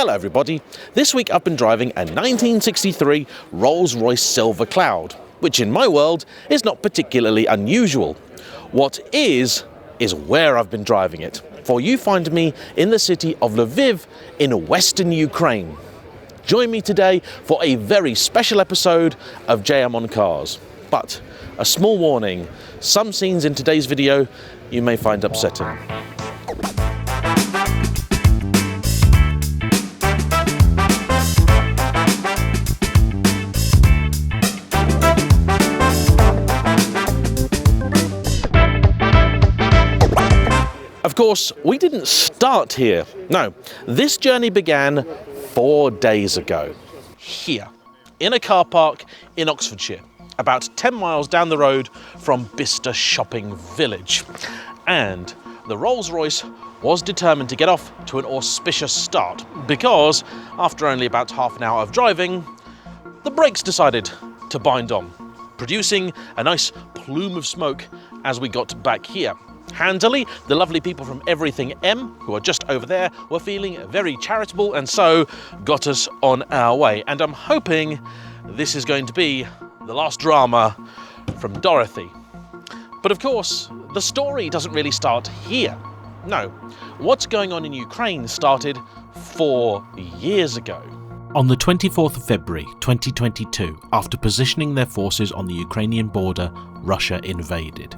Hello everybody, this week I've been driving a 1963 Rolls Royce Silver Cloud, which in my world is not particularly unusual. What is where I've been driving it, for you find me in the city of Lviv in western Ukraine. Join me today for a very special episode of JayEmm on Cars. But a small warning, some scenes in today's video you may find upsetting. Of course, we didn't start here. No, this journey began 4 days ago. Here, in a car park in Oxfordshire, about 10 miles down the road from Bicester Shopping Village. And the Rolls Royce was determined to get off to an auspicious start because, after only about half an hour of driving, the brakes decided to bind on, producing a nice plume of smoke as we got back here. Handily, the lovely people from Everything M, who are just over there, were feeling very charitable and so got us on our way. And I'm hoping this is going to be the last drama from Dorothy. But of course, the story doesn't really start here. No, what's going on in Ukraine started 4 years ago. On the 24th of February 2022, after positioning their forces on the Ukrainian border, Russia invaded.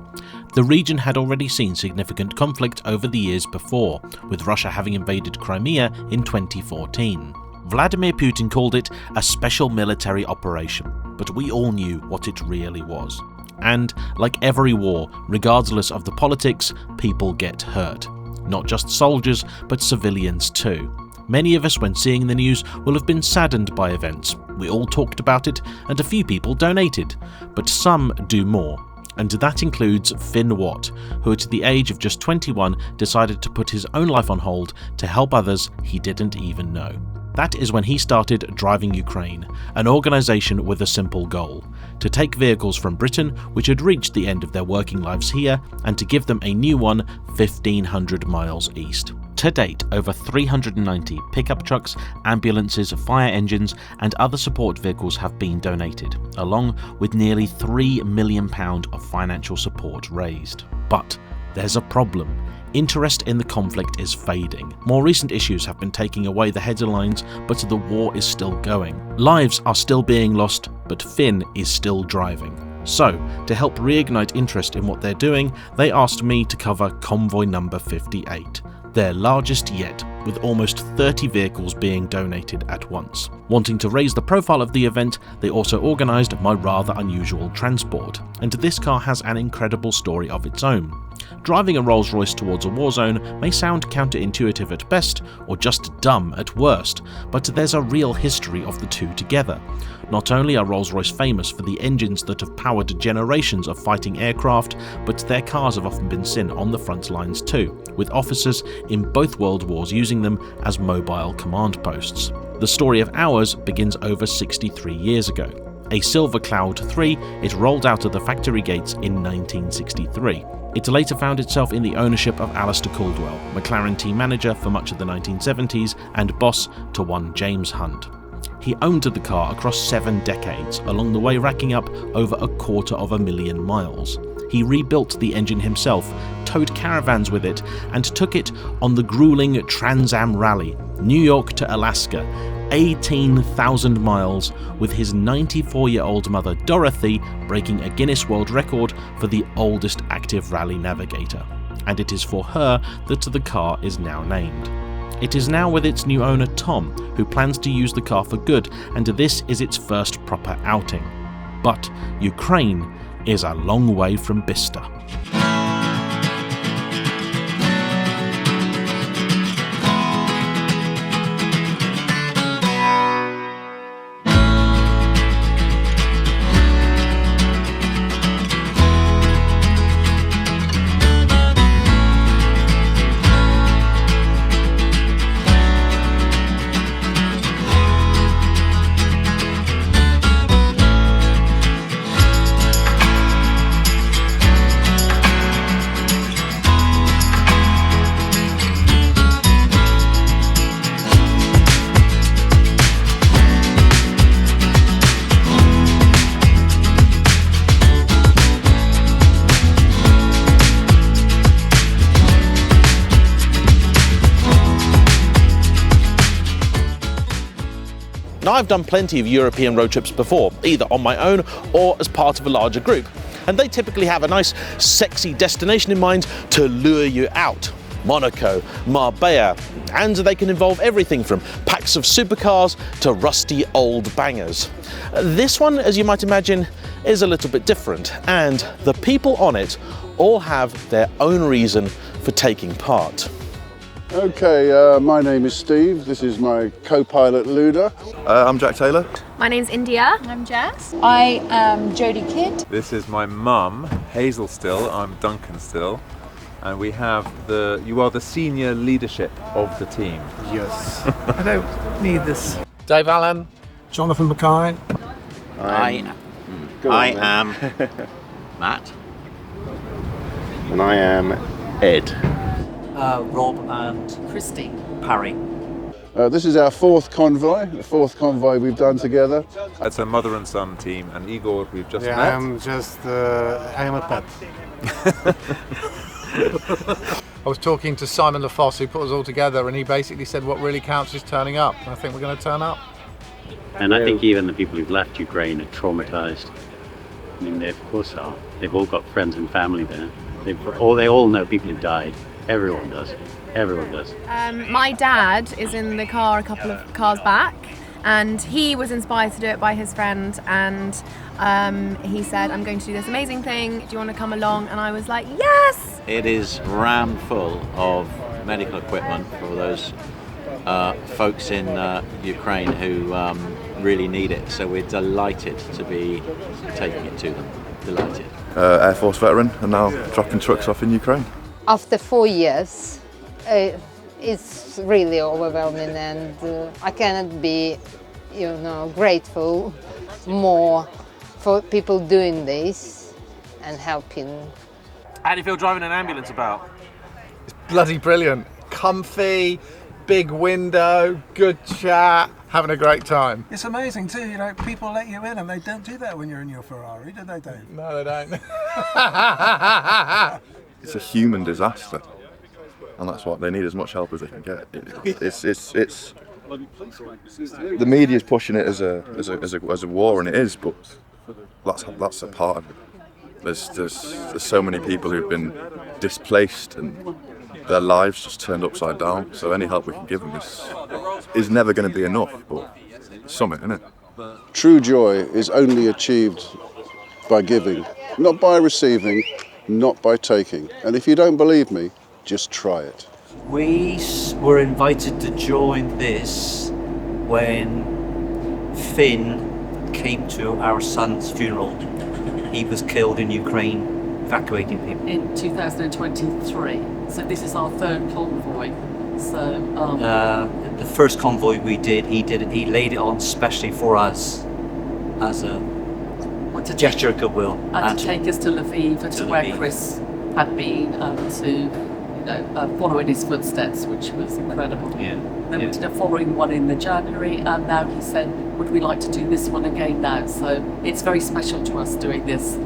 The region had already seen significant conflict over the years before, with Russia having invaded Crimea in 2014. Vladimir Putin called it a special military operation, but we all knew what it really was. And, like every war, regardless of the politics, people get hurt. Not just soldiers, but civilians too. Many of us, when seeing the news, will have been saddened by events. We all talked about it, and a few people donated, but some do more. And that includes Finn Watt, who at the age of just 21 decided to put his own life on hold to help others he didn't even know. That is when he started Driving Ukraine, an organisation with a simple goal: to take vehicles from Britain which had reached the end of their working lives here and to give them a new one 1,500 miles east. To date, over 390 pickup trucks, ambulances, fire engines and other support vehicles have been donated, along with nearly £3 million of financial support raised. But there's a problem. Interest in the conflict is fading. More recent issues have been taking away the headlines, but the war is still going. Lives are still being lost, but Finn is still driving. So, to help reignite interest in what they're doing, they asked me to cover convoy number 58. Their largest yet, with almost 30 vehicles being donated at once. Wanting to raise the profile of the event, they also organised my rather unusual transport, and this car has an incredible story of its own. Driving a Rolls Royce towards a war zone may sound counterintuitive at best, or just dumb at worst, but there's a real history of the two together. Not only are Rolls Royce famous for the engines that have powered generations of fighting aircraft, but their cars have often been seen on the front lines too, with officers in both world wars using them as mobile command posts. The story of ours begins over 63 years ago. A Silver Cloud 3, it rolled out of the factory gates in 1963. It later found itself in the ownership of Alistair Caldwell, McLaren team manager for much of the 1970s and boss to one James Hunt. He owned the car across 7 decades, along the way racking up over 250,000 miles. He rebuilt the engine himself, towed caravans with it, and took it on the grueling Trans Am Rally, New York to Alaska, 18,000 miles, with his 94-year-old mother Dorothy breaking a Guinness World Record for the oldest active rally navigator. And it is for her that the car is now named. It is now with its new owner Tom, who plans to use the car for good, and this is its first proper outing. But Ukraine is a long way from Bicester. Now, I've done plenty of European road trips before, either on my own or as part of a larger group, and they typically have a nice, sexy destination in mind to lure you out. Monaco, Marbella, and they can involve everything from packs of supercars to rusty old bangers. This one, as you might imagine, is a little bit different, and the people on it all have their own reason for taking part. Okay, my name is Steve. This is my co-pilot Luda. I'm Jack Taylor. My name's India. I'm Jess. I am Jodie Kidd. This is my mum, Hazel Still. I'm Duncan Still. And we have you are the senior leadership of the team. Yes. I don't need this. Dave Allen. Jonathan Mackay. I am Matt. And I am Ed. Rob and Christy. Parry. This is our fourth convoy, the fourth convoy we've done together. It's a mother and son team, and Igor we've just met. I am a pet. I was talking to Simon LaFosse, who put us all together, and he basically said what really counts is turning up. And I think we're going to turn up. And I think even the people who've left Ukraine are traumatized. I mean, they of course are. They've all got friends and family there. They all know people who died. Everyone does. Everyone does. My dad is in the car a couple of cars back, and he was inspired to do it by his friend, and he said, I'm going to do this amazing thing, do you want to come along? And I was like, yes! It is rammed full of medical equipment for those folks in Ukraine who really need it. So we're delighted to be taking it to them. Delighted. Air Force veteran, and now dropping trucks off in Ukraine. After 4 years, it's really overwhelming, and I cannot be, grateful more for people doing this and helping. How do you feel driving an ambulance about? It's bloody brilliant. Comfy, big window, good chat, having a great time. It's amazing too, people let you in and they don't do that when you're in your Ferrari, do they, Dave? No, they don't. It's a human disaster, and that's what they need, as much help as they can get. It's the media's pushing it as a war, and it is, but that's a part of it. There's so many people who've been displaced and their lives just turned upside down. So any help we can give them is never going to be enough, but it's something, isn't it? True joy is only achieved by giving, not by receiving, not by taking. And if you don't believe me, just try it. We were invited to join this when Finn came to our son's funeral. He was killed in Ukraine, evacuating people. In 2023. So this is our third convoy. So the first convoy we did, he laid it on specially for us as a gesture of goodwill. And to take us to Lviv, to where Chris had been, to follow in his footsteps, which was incredible. Yeah. Then we did a following one in the January, and now he said, would we like to do this one again now? So it's very special to us doing this,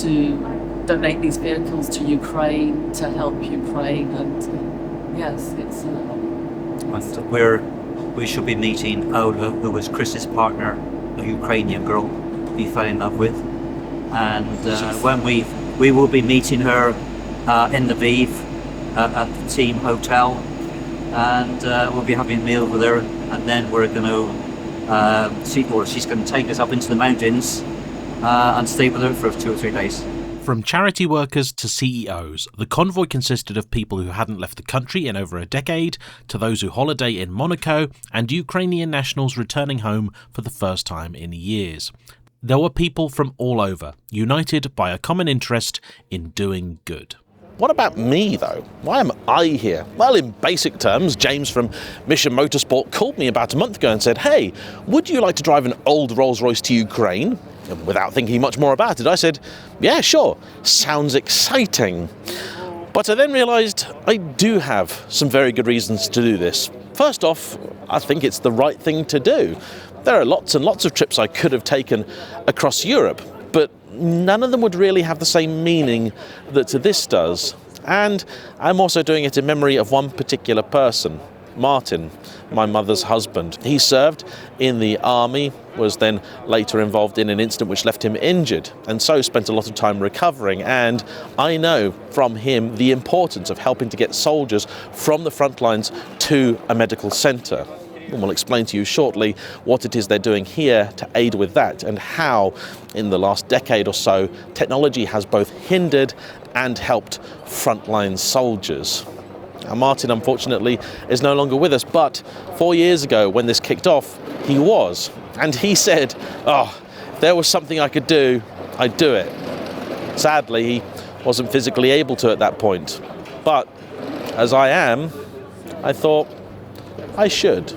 to donate these vehicles to Ukraine, to help Ukraine, and yes, it's... We should be meeting Ola, who was Chris's partner, a Ukrainian girl he fell in love with, and when we will be meeting her in Lviv at the team hotel, and we'll be having a meal with her, and then we're going to she's going to take us up into the mountains and stay with her for 2 or 3 days. From charity workers to CEOs, the convoy consisted of people who hadn't left the country in over a decade, to those who holiday in Monaco, and Ukrainian nationals returning home for the first time in years. There were people from all over, united by a common interest in doing good. What about me, though? Why am I here? Well, in basic terms, James from Mission Motorsport called me about a month ago and said, hey, would you like to drive an old Rolls Royce to Ukraine? And without thinking much more about it, I said, yeah, sure, sounds exciting. But I then realised I do have some very good reasons to do this. First off, I think it's the right thing to do. There are lots and lots of trips I could have taken across Europe, but none of them would really have the same meaning that this does. And I'm also doing it in memory of one particular person, Martin, my mother's husband. He served in the army, was then later involved in an incident which left him injured, and so spent a lot of time recovering. And I know from him the importance of helping to get soldiers from the front lines to a medical centre. And we'll explain to you shortly what it is they're doing here to aid with that, and how in the last decade or so technology has both hindered and helped frontline soldiers. Now, Martin unfortunately is no longer with us, but 4 years ago when this kicked off, he was. And he said, oh, if there was something I could do, I'd do it. Sadly, he wasn't physically able to at that point. But as I am, I thought I should.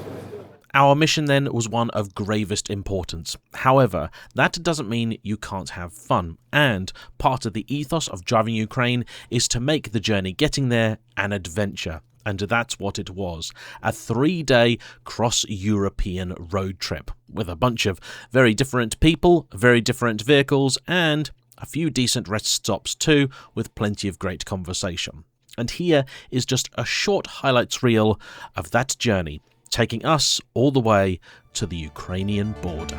Our mission then was one of gravest importance. However, that doesn't mean you can't have fun, and part of the ethos of driving Ukraine is to make the journey getting there an adventure. And that's what it was, a 3-day cross-European road trip with a bunch of very different people, very different vehicles, and a few decent rest stops too, with plenty of great conversation. And here is just a short highlights reel of that journey, taking us all the way to the Ukrainian border.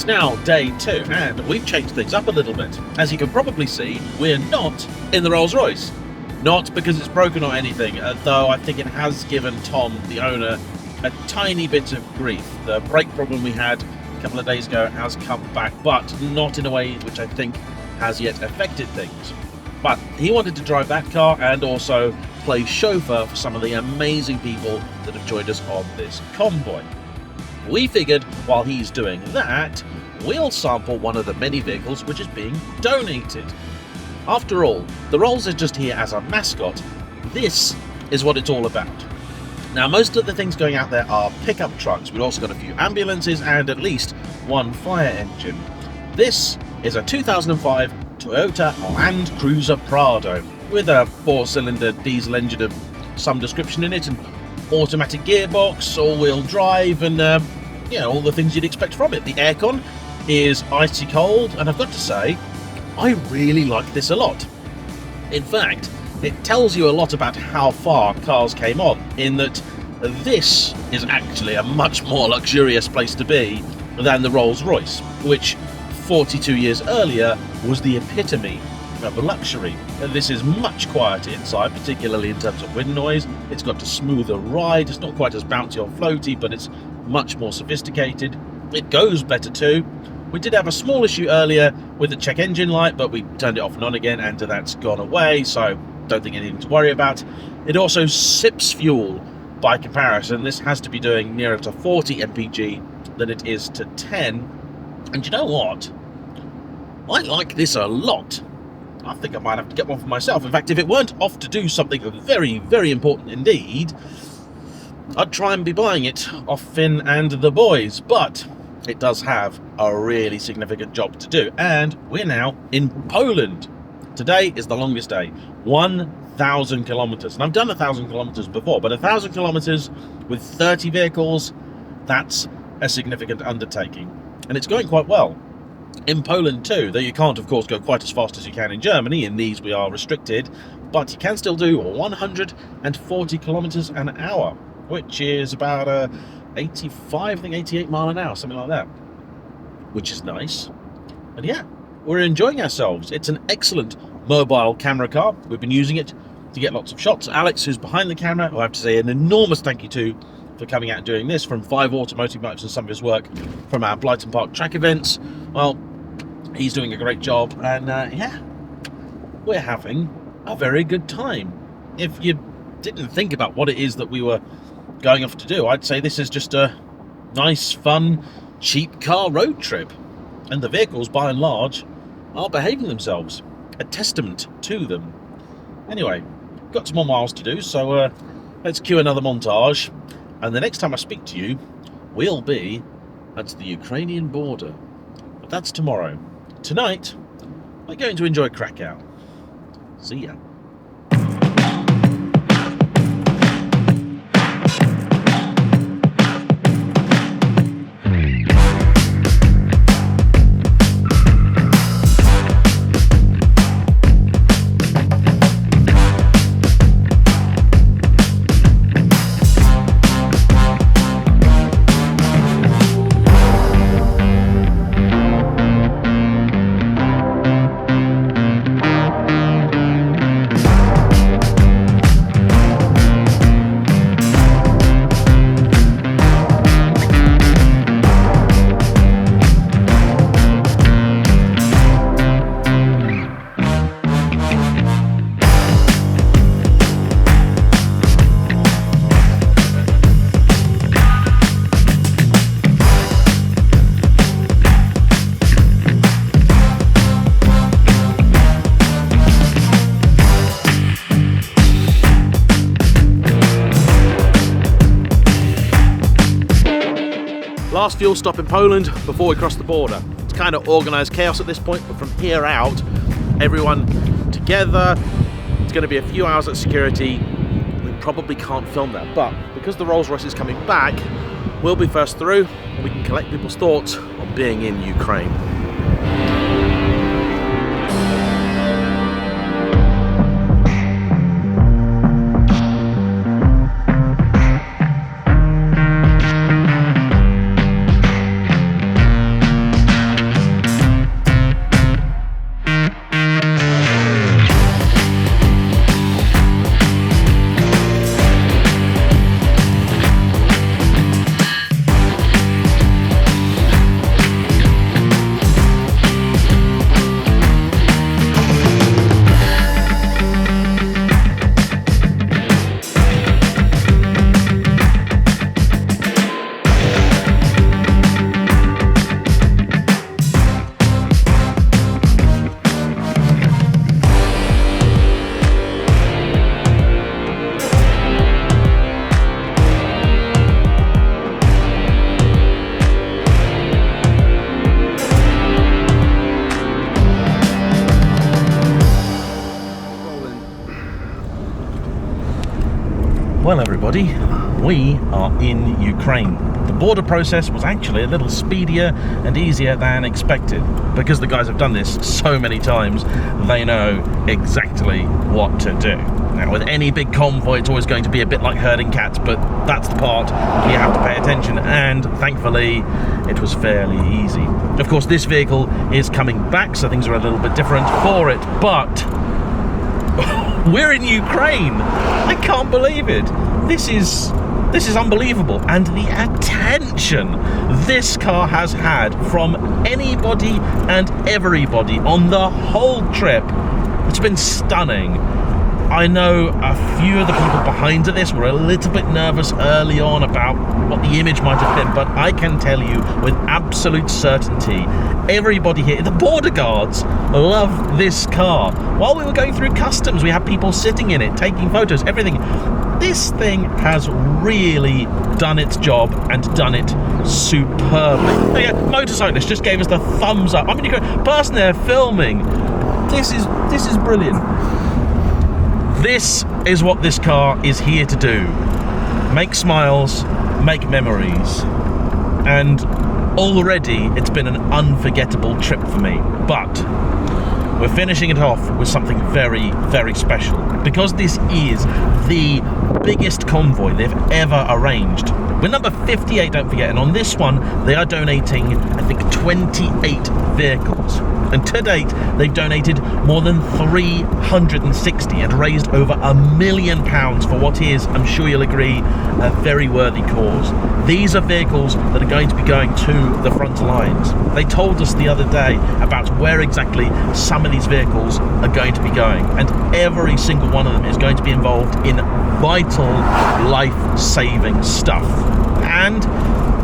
Now day 2, and we've changed things up a little bit. As you can probably see, we're not in the Rolls Royce. Not because it's broken or anything, though I think it has given Tom, the owner, a tiny bit of grief. The brake problem we had a couple of days ago has come back, but not in a way which I think has yet affected things. But he wanted to drive that car and also play chauffeur for some of the amazing people that have joined us on this convoy. We figured while he's doing that, we'll sample one of the many vehicles which is being donated. After all, the Rolls is just here as a mascot. This is what it's all about. Now, most of the things going out there are pickup trucks. We've also got a few ambulances and at least one fire engine. This is a 2005 Toyota Land Cruiser Prado with a 4-cylinder diesel engine of some description in it, and automatic gearbox, all-wheel drive, and all the things you'd expect from it. The aircon is icy cold, and I've got to say, I really like this a lot. In fact, it tells you a lot about how far cars came on, in that this is actually a much more luxurious place to be than the Rolls Royce, which 42 years earlier was the epitome of luxury. This is much quieter inside, particularly in terms of wind noise. It's got a smoother ride. It's not quite as bouncy or floaty, but it's much more sophisticated. It goes better too. We did have a small issue earlier with the check engine light, but we turned it off and on again, and that's gone away, so don't think anything to worry about. It also sips fuel. By comparison, this has to be doing nearer to 40 mpg than it is to 10. And you know what? I like this a lot. I think I might have to get one for myself. In fact, if it weren't off to do something very, very important indeed, I'd try and be buying it off Finn and the boys. But it does have a really significant job to do. And we're now in Poland. Today is the longest day, 1,000 kilometers. And I've done 1,000 kilometers before, but 1,000 kilometers with 30 vehicles, that's a significant undertaking. And it's going quite well. In Poland too, though you can't of course go quite as fast as you can in Germany. In these we are restricted, but you can still do 140 kilometers an hour, which is about 85, I think 88 mile an hour, something like that, which is nice. And yeah, we're enjoying ourselves. It's an excellent mobile camera car. We've been using it to get lots of shots. Alex, who's behind the camera, I have to say an enormous thank you to for coming out and doing this, from 5 Automotive Maps and some of his work from our Blyton Park track events. Well, he's doing a great job, and yeah, we're having a very good time. If you didn't think about what it is that we were going off to do, I'd say this is just a nice, fun, cheap car road trip. And the vehicles, by and large, are behaving themselves. A testament to them. Anyway, got some more miles to do, so let's cue another montage. And the next time I speak to you, we'll be at the Ukrainian border. But that's tomorrow. Tonight, we're going to enjoy Krakow. See ya. Last fuel stop in Poland before we cross the border. It's kind of organised chaos at this point, but from here out, everyone together. It's going to be a few hours at security. We probably can't film that, but because the Rolls Royce is coming back, we'll be first through, and we can collect people's thoughts on being in Ukraine. Well everybody, we are in Ukraine. The border process was actually a little speedier and easier than expected, because the guys have done this so many times, they know exactly what to do. Now with any big convoy it's always going to be a bit like herding cats, but that's the part you have to pay attention, and thankfully it was fairly easy. Of course this vehicle is coming back, so things are a little bit different for it, but we're in Ukraine. I can't believe it. This is unbelievable. And the attention this car has had from anybody and everybody on the whole trip, it's been stunning. I know a few of the people behind this were a little bit nervous early on about what the image might have been, but I can tell you with absolute certainty, everybody here, the border guards, love this car. While we were going through customs, we had people sitting in it, taking photos, everything. This thing has really done its job and done it superbly. Oh yeah, motorcyclist just gave us the thumbs up. I mean, you could, person there filming, This is brilliant. This is what this car is here to do. Make smiles, make memories. And already it's been an unforgettable trip for me. But we're finishing it off with something very, very special. Because this is the biggest convoy they've ever arranged. We're number 58, don't forget, and on this one they are donating, I think, 28 vehicles. And to date, they've donated more than 360 and raised over £1 million for what is, I'm sure you'll agree, a very worthy cause. These are vehicles that are going to be going to the front lines. They told us the other day about where exactly some of these vehicles are going to be going, and every single one of them is going to be involved in vital, life-saving stuff. And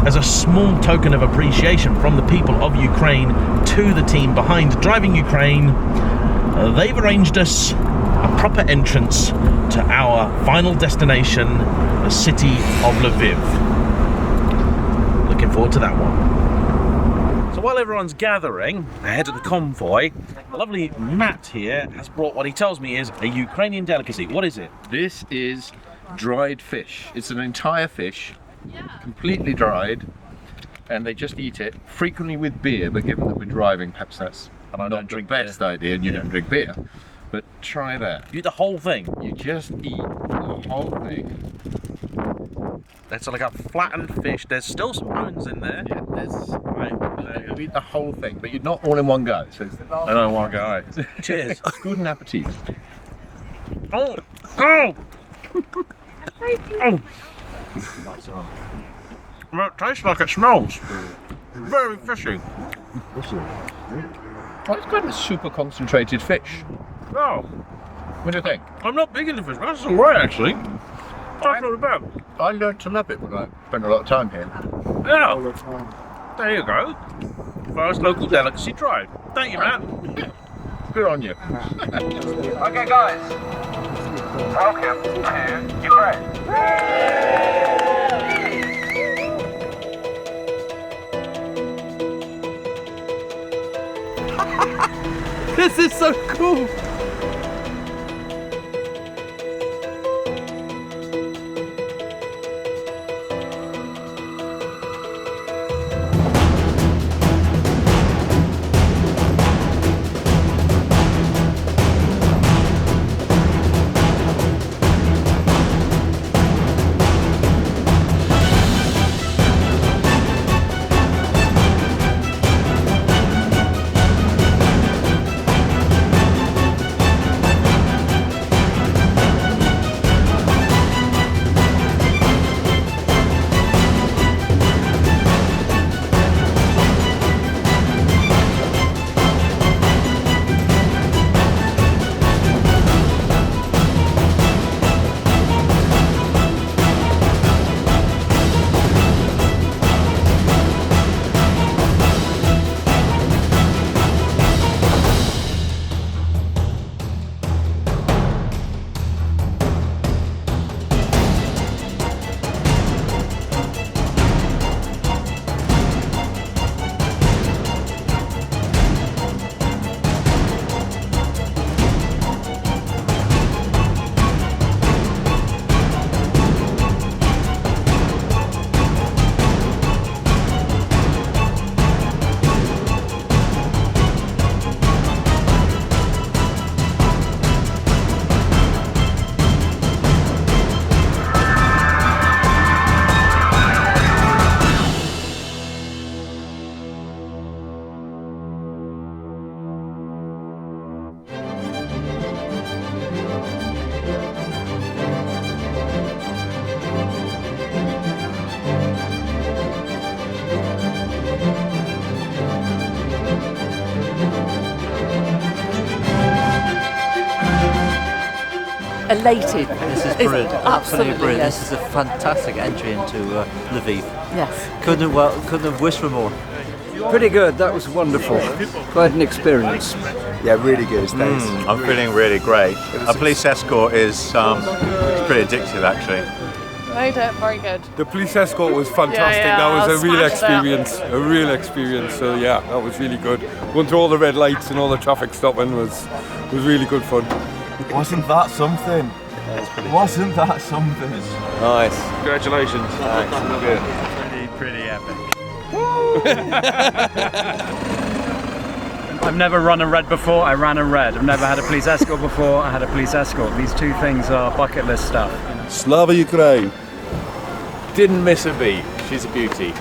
as a small token of appreciation from the people of Ukraine to the team behind Driving Ukraine, they've arranged us a proper entrance to our final destination, the city of Lviv. Looking forward to that one. So while everyone's gathering ahead of the convoy, the lovely Matt here has brought what he tells me is a Ukrainian delicacy. What is it? This is dried fish. It's an entire fish, completely dried, and they just eat it frequently with beer, but given that we're driving, perhaps that's not the best idea, and you don't drink beer. But try that. You eat the whole thing? You just eat the whole thing. That's like a flattened fish. There's still some bones in there. Yeah, right. You eat the whole thing, but you're not all in one go. So I don't want to go. Right. Cheers. Good appetit. Oh! Oh! Oh! Well, it tastes like it smells. Very fishy. Well, it's kind of super concentrated fish. Oh. What do you think? I'm not big into fish. That's all right, actually. That's not bad. I learned to love it when I spent a lot of time here. Yeah. There you go. First local delicacy tried. Thank you, man. Good on you. Okay, guys. Welcome to Ukraine. This is so cool! Elated. This is brilliant, absolutely brilliant. Yes. This is a fantastic entry into Lviv. Yes. Couldn't have wished for more. Pretty good, that was wonderful. Quite an experience. Yeah, really good, thanks. I'm feeling really great. A police escort is pretty addictive, actually. Made it very good. The police escort was fantastic. Yeah, That was a real smashed experience. A real experience. So yeah, that was really good. Going through all the red lights and all the traffic stopping was really good fun. Wasn't that something? Wasn't that something? Nice. Congratulations. Thanks. Pretty epic. I've never run a red before, I ran a red. I've never had a police escort before, I had a police escort. These two things are bucket list stuff. Slava Ukraine. Didn't miss a beat. She's a beauty.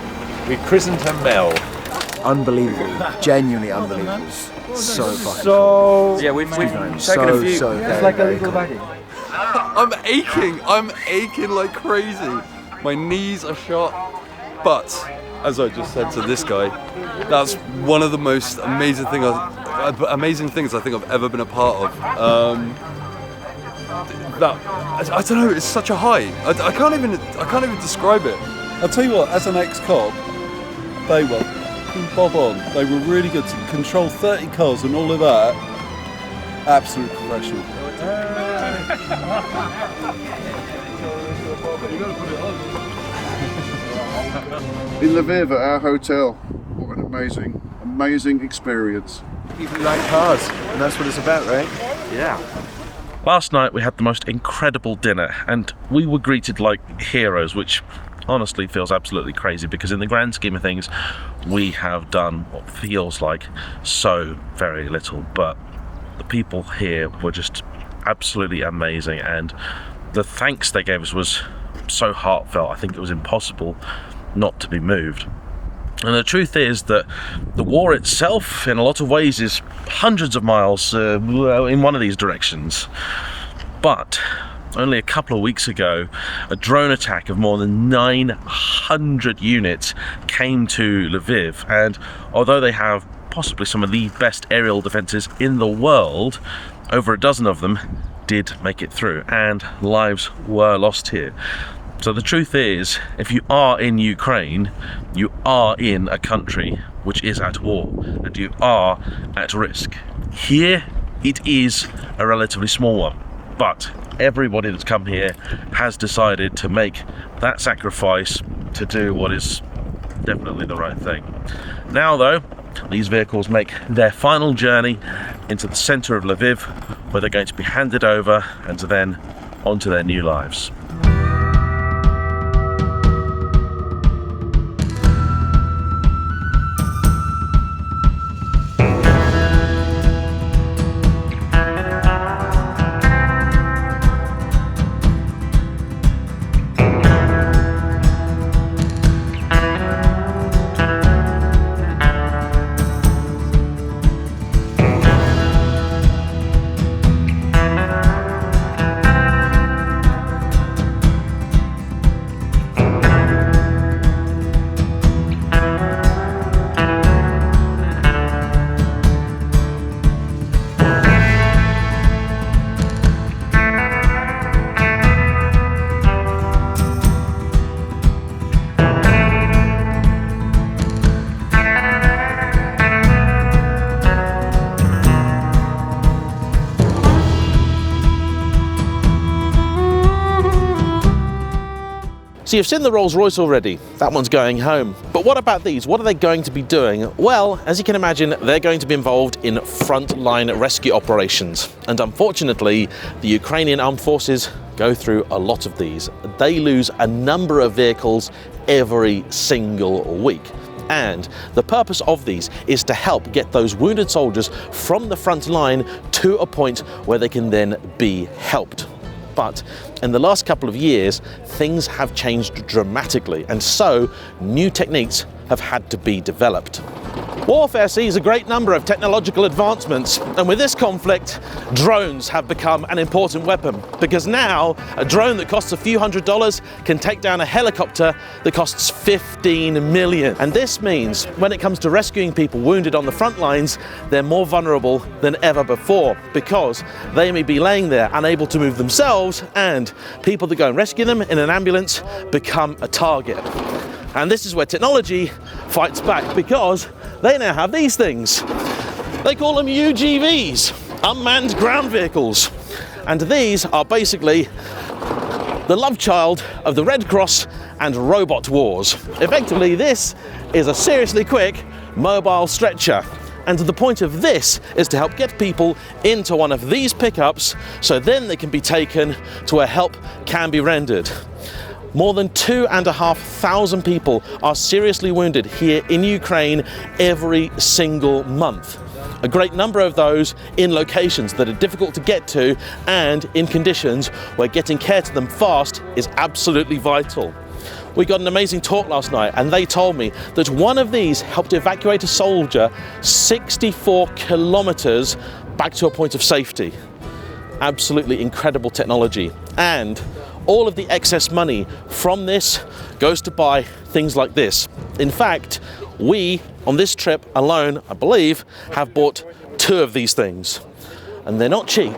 We christened her Mel. Unbelievable. Genuinely unbelievable. So fucking So yeah, we've taken a few. So It's very, like a very little cool. baggage. I'm aching like crazy. My knees are shot. But as I just said to this guy, that's one of the most amazing things I think I've ever been a part of. I don't know. It's such a high. I can't even describe it. I'll tell you what, as an ex-cop, they were fucking bob on. They were really good to control 30 cars and all of that. Absolute professional. In Lviv at our hotel. What an amazing experience. People like cars, and that's what it's about, right? Yeah. Last night we had the most incredible dinner and we were greeted like heroes, which honestly feels absolutely crazy because in the grand scheme of things we have done what feels like so very little, but the people here were just absolutely amazing and the thanks they gave us was so heartfelt. I think it was impossible not to be moved. And the truth is that the war itself in a lot of ways is hundreds of miles in one of these directions. But only a couple of weeks ago, a drone attack of more than 900 units came to Lviv, and although they have possibly some of the best aerial defences in the world, over a dozen of them did make it through, and lives were lost here. So the truth is, if you are in Ukraine, you are in a country which is at war, and you are at risk. Here, it is a relatively small one, but everybody that's come here has decided to make that sacrifice to do what is definitely the right thing. Now though, these vehicles make their final journey into the centre of Lviv, where they're going to be handed over and then onto their new lives. So you've seen the Rolls Royce already, that one's going home. But what about these? What are they going to be doing? Well, as you can imagine, they're going to be involved in frontline rescue operations. And unfortunately, the Ukrainian armed forces go through a lot of these. They lose a number of vehicles every single week. And the purpose of these is to help get those wounded soldiers from the front line to a point where they can then be helped. But in the last couple of years, things have changed dramatically, and so new techniques have had to be developed. Warfare sees a great number of technological advancements, and with this conflict, drones have become an important weapon, because now a drone that costs a few $100s can take down a helicopter that costs 15 million. And this means when it comes to rescuing people wounded on the front lines, they're more vulnerable than ever before, because they may be laying there unable to move themselves, and people that go and rescue them in an ambulance become a target. And this is where technology fights back, because they now have these things. They call them UGVs, unmanned ground vehicles. And these are basically the love child of the Red Cross and robot wars. Effectively, this is a seriously quick mobile stretcher. And the point of this is to help get people into one of these pickups so then they can be taken to where help can be rendered. More than 2,500 people are seriously wounded here in Ukraine every single month. A great number of those in locations that are difficult to get to and in conditions where getting care to them fast is absolutely vital. We got an amazing talk last night and they told me that one of these helped evacuate a soldier 64 kilometers back to a point of safety. Absolutely incredible technology. And all of the excess money from this goes to buy things like this. In fact, we, on this trip alone, I believe, have bought 2 of these things. And they're not cheap.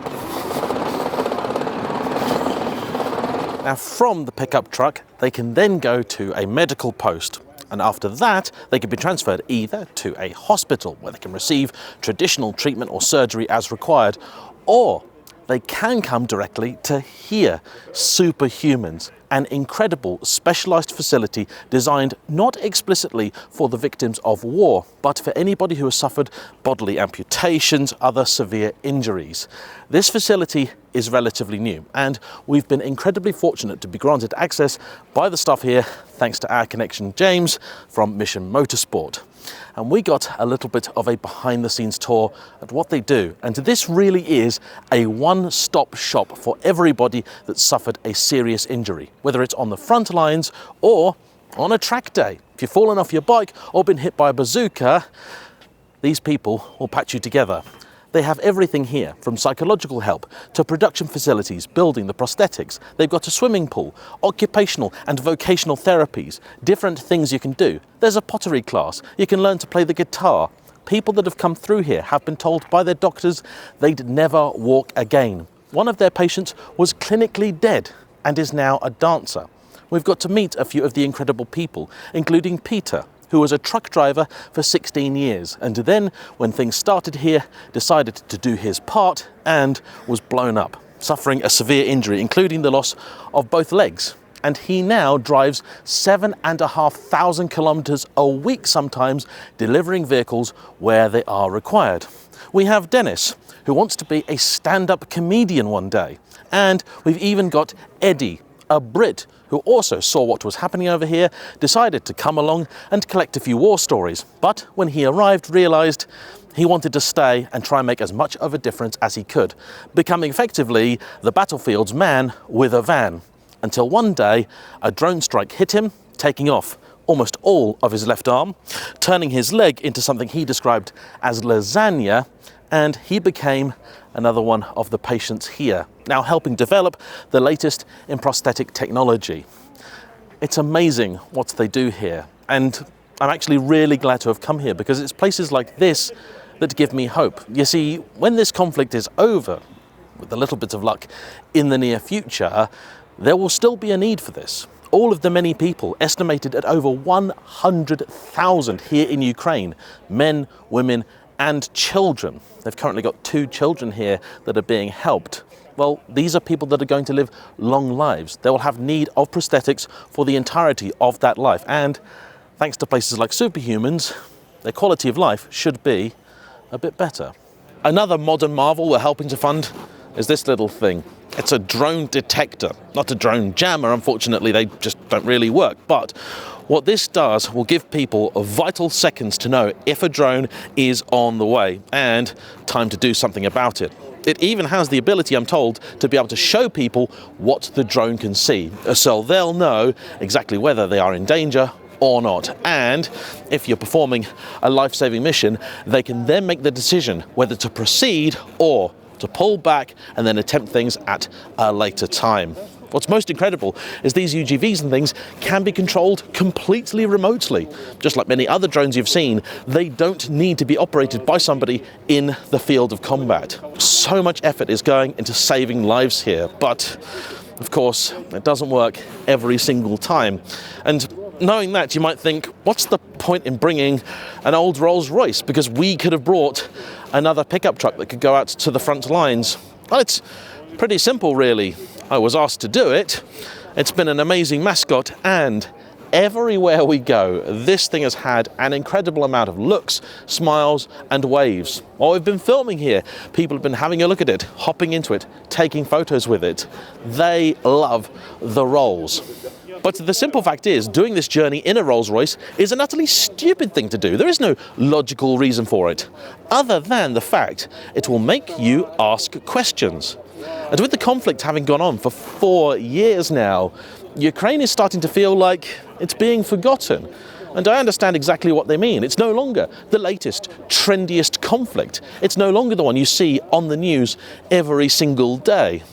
Now, from the pickup truck, they can then go to a medical post. And after that, they can be transferred either to a hospital where they can receive traditional treatment or surgery as required, or they can come directly to here, Superhumans, an incredible specialized facility designed not explicitly for the victims of war, but for anybody who has suffered bodily amputations, other severe injuries. This facility is relatively new, and we've been incredibly fortunate to be granted access by the staff here, thanks to our connection James from Mission Motorsport. And we got a little bit of a behind-the-scenes tour at what they do. And this really is a one-stop shop for everybody that suffered a serious injury, whether it's on the front lines or on a track day. If you've fallen off your bike or been hit by a bazooka, these people will patch you together. They have everything here, from psychological help to production facilities, building the prosthetics. They've got a swimming pool, occupational and vocational therapies, different things you can do. There's a pottery class. You can learn to play the guitar. People that have come through here have been told by their doctors they'd never walk again. One of their patients was clinically dead and is now a dancer. We've got to meet a few of the incredible people, including Peter, who was a truck driver for 16 years, and then, when things started here, decided to do his part and was blown up, suffering a severe injury, including the loss of both legs. And he now drives 7,500 kilometers a week sometimes, delivering vehicles where they are required. We have Dennis, who wants to be a stand-up comedian one day. And we've even got Eddie, a Brit who also saw what was happening over here, decided to come along and collect a few war stories. But when he arrived, realized he wanted to stay and try and make as much of a difference as he could, becoming effectively the battlefield's man with a van. Until one day, a drone strike hit him, taking off almost all of his left arm, turning his leg into something he described as lasagna, and he became another one of the patients here, now helping develop the latest in prosthetic technology. It's amazing what they do here, and I'm actually really glad to have come here because it's places like this that give me hope. You see, when this conflict is over, with a little bit of luck in the near future, there will still be a need for this. All of the many people, estimated at over 100,000 here in Ukraine, men, women, and children. They've currently got 2 children here that are being helped. Well, these are people that are going to live long lives. They will have need of prosthetics for the entirety of that life. And thanks to places like Superhumans, their quality of life should be a bit better. Another modern marvel we're helping to fund is this little thing. It's a drone detector, not a drone jammer. Unfortunately, they just don't really work. But what this does will give people vital seconds to know if a drone is on the way and time to do something about it. It even has the ability, I'm told, to be able to show people what the drone can see, so they'll know exactly whether they are in danger or not. And if you're performing a life-saving mission, they can then make the decision whether to proceed or to pull back and then attempt things at a later time. What's most incredible is these UGVs and things can be controlled completely remotely. Just like many other drones you've seen, they don't need to be operated by somebody in the field of combat. So much effort is going into saving lives here, but of course, it doesn't work every single time. And knowing that, you might think, what's the point in bringing an old Rolls Royce? Because we could have brought another pickup truck that could go out to the front lines. Well, it's pretty simple, really. I was asked to do it. It's been an amazing mascot, and everywhere we go, this thing has had an incredible amount of looks, smiles, and waves. While we've been filming here, people have been having a look at it, hopping into it, taking photos with it. They love the Rolls. But the simple fact is, doing this journey in a Rolls Royce is an utterly stupid thing to do. There is no logical reason for it, other than the fact it will make you ask questions. And with the conflict having gone on for 4 years now, Ukraine is starting to feel like it's being forgotten. And I understand exactly what they mean. It's no longer the latest, trendiest conflict. It's no longer the one you see on the news every single day.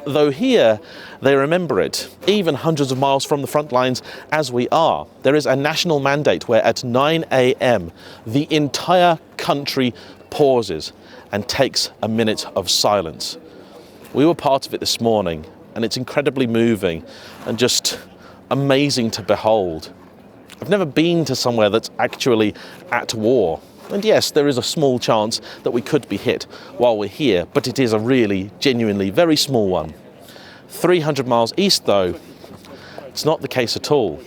Though here, they remember it, even hundreds of miles from the front lines as we are. There is a national mandate where at 9 a.m. the entire country pauses and takes a minute of silence. We were part of it this morning, and it's incredibly moving and just amazing to behold. I've never been to somewhere that's actually at war. And yes, there is a small chance that we could be hit while we're here, but it is a really, genuinely very small one. 300 miles east, though, it's not the case at all.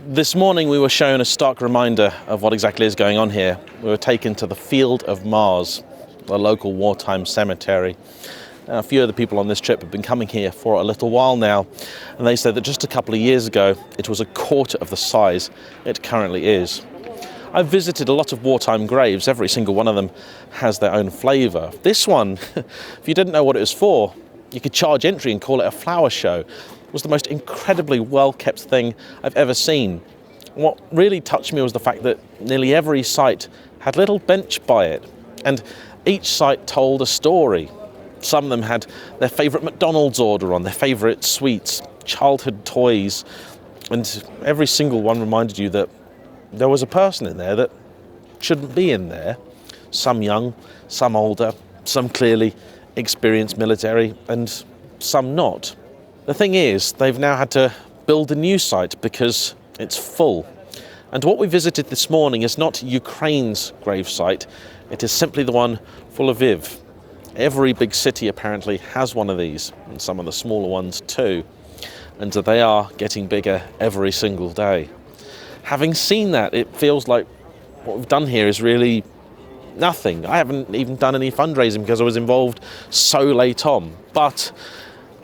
This morning we were shown a stark reminder of what exactly is going on here. We were taken to the Field of Mars, a local wartime cemetery. A few of the people on this trip have been coming here for a little while now, and they said that just a couple of years ago it was a quarter of the size it currently is. I've visited a lot of wartime graves. Every single one of them has their own flavour. This one, if you didn't know what it was for, you could charge entry and call it a flower show. It was the most incredibly well-kept thing I've ever seen. What really touched me was the fact that nearly every site had a little bench by it, and each site told a story. Some of them had their favourite McDonald's order on, their favourite sweets, childhood toys, and every single one reminded you that there was a person in there that shouldn't be in there. Some young, some older, some clearly experienced military, and some not. The thing is, they've now had to build a new site because it's full. And what we visited this morning is not Ukraine's gravesite, it is simply the one for Lviv. Every big city apparently has one of these, and some of the smaller ones too. And they are getting bigger every single day. Having seen that, it feels like what we've done here is really nothing. I haven't even done any fundraising because I was involved so late on, but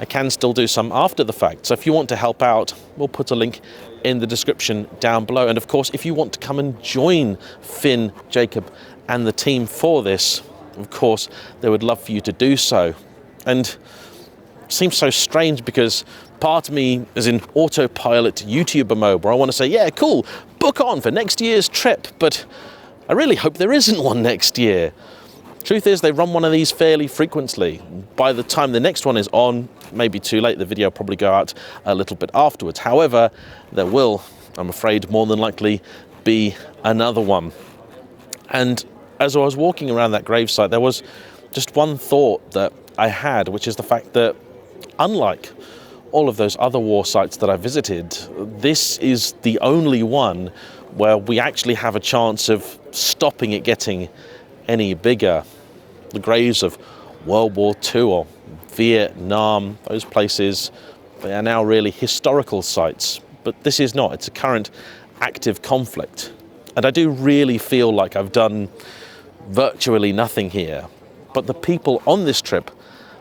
I can still do some after the fact. So if you want to help out, we'll put a link in the description down below. And of course, if you want to come and join Finn, Jacob, and the team for this, of course, they would love for you to do so. And it seems so strange because part of me is in autopilot YouTuber mode where I want to say, yeah, cool, book on for next year's trip, but I really hope there isn't one next year. Truth is, they run one of these fairly frequently. By the time the next one is on, maybe too late, the video will probably go out a little bit afterwards. However, there will, I'm afraid, more than likely be another one. And as I was walking around that gravesite, there was just one thought that I had, which is the fact that unlike all of those other war sites that I visited, this is the only one where we actually have a chance of stopping it getting any bigger. The graves of World War II or Vietnam, those places, they are now really historical sites. But this is not, it's a current active conflict. And I do really feel like I've done virtually nothing here. But the people on this trip,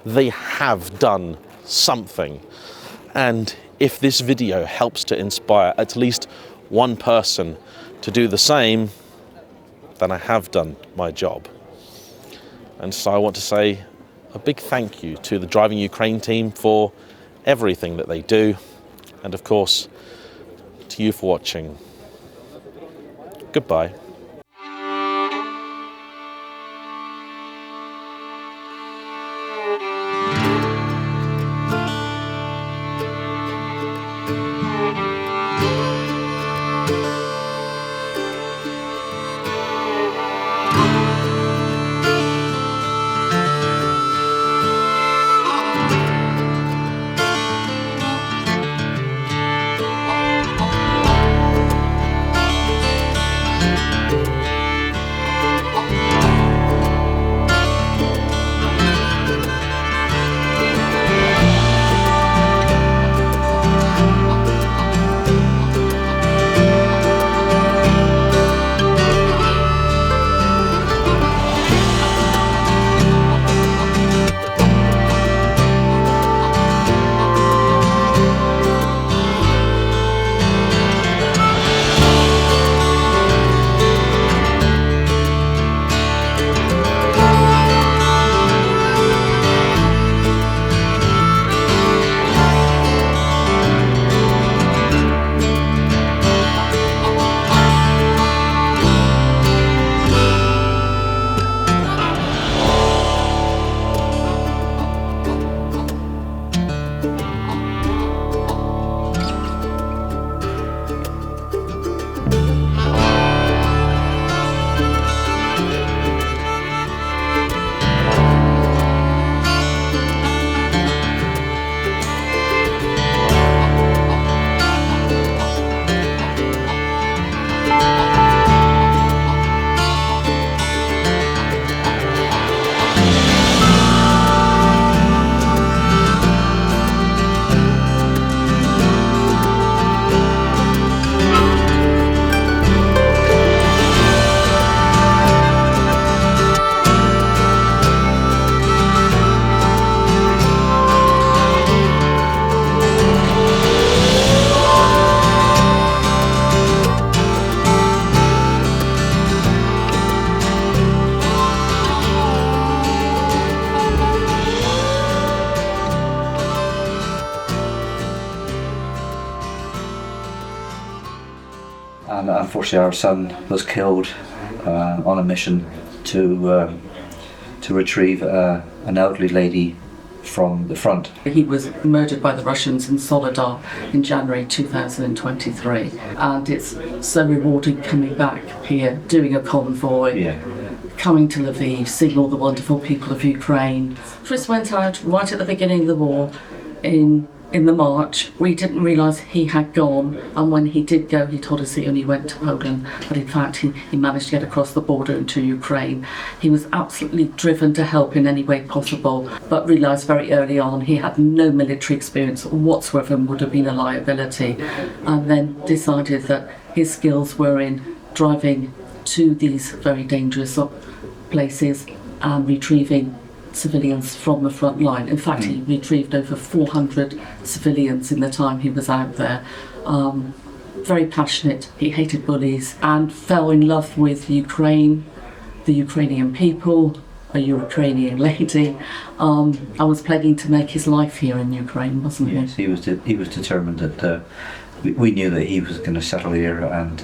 they have done something. And if this video helps to inspire at least one person to do the same, then I have done my job. And so I want to say a big thank you to the Driving Ukraine team for everything that they do, and of course to you for watching. Goodbye. and unfortunately our son was killed on a mission to retrieve an elderly lady from the front. He was murdered by the Russians in Soledar in January 2023, and it's so rewarding coming back here, doing a convoy, coming to Lviv, seeing all the wonderful people of Ukraine. Chris went out right at the beginning of the war in the march. We didn't realise he had gone, and when he did go, he told us he only went to Poland, but in fact he managed to get across the border into Ukraine. He was absolutely driven to help in any way possible, but realised very early on he had no military experience whatsoever and would have been a liability, and then decided that his skills were in driving to these very dangerous places and retrieving civilians from the front line. In fact, he retrieved over 400 civilians in the time he was out there. Very passionate, he hated bullies, and fell in love with Ukraine, the Ukrainian people, a Ukrainian lady. I was planning to make his life here in Ukraine, wasn't he? Yes, he was determined that we knew that he was going to settle here and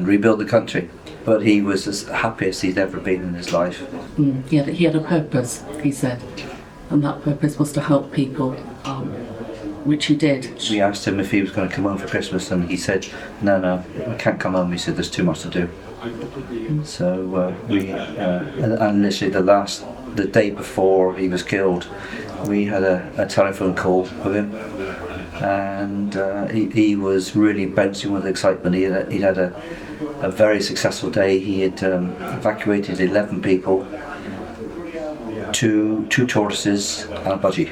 rebuild the country. But he was as happy as he'd ever been in his life. He had a purpose, he said, and that purpose was to help people, which he did. We asked him if he was going to come home for Christmas, and he said, no, I can't come home. He said, there's too much to do. So and literally the day before he was killed, we had a telephone call with him, and he was really bouncing with excitement. He'd had a very successful day. He had evacuated 11 people, two tortoises and a budgie,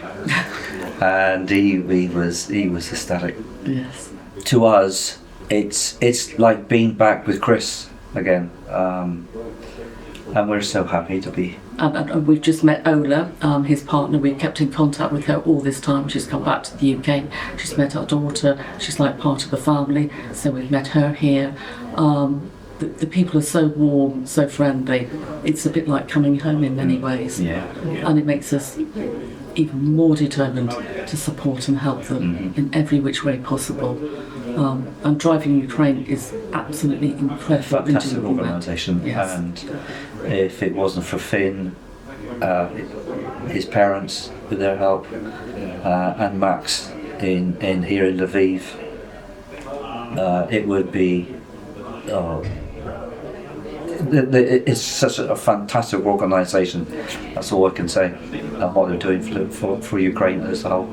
and he was ecstatic. Yes. To us, it's like being back with Chris again, and we're so happy to be. And we've just met Ola, his partner. We've kept in contact with her all this time. She's come back to the UK. She's met our daughter. She's like part of the family. So we've met her here. The people are so warm, so friendly. It's a bit like coming home in many ways. Yeah. And it makes us even more determined to support and help them in every which way possible. And Driving Ukraine is absolutely incredible. Fantastic organisation, yes. And if it wasn't for Finn, his parents with their help, and Max in here in Lviv, it would be. It's such a fantastic organisation. That's all I can say. And what they're doing for Ukraine as a whole.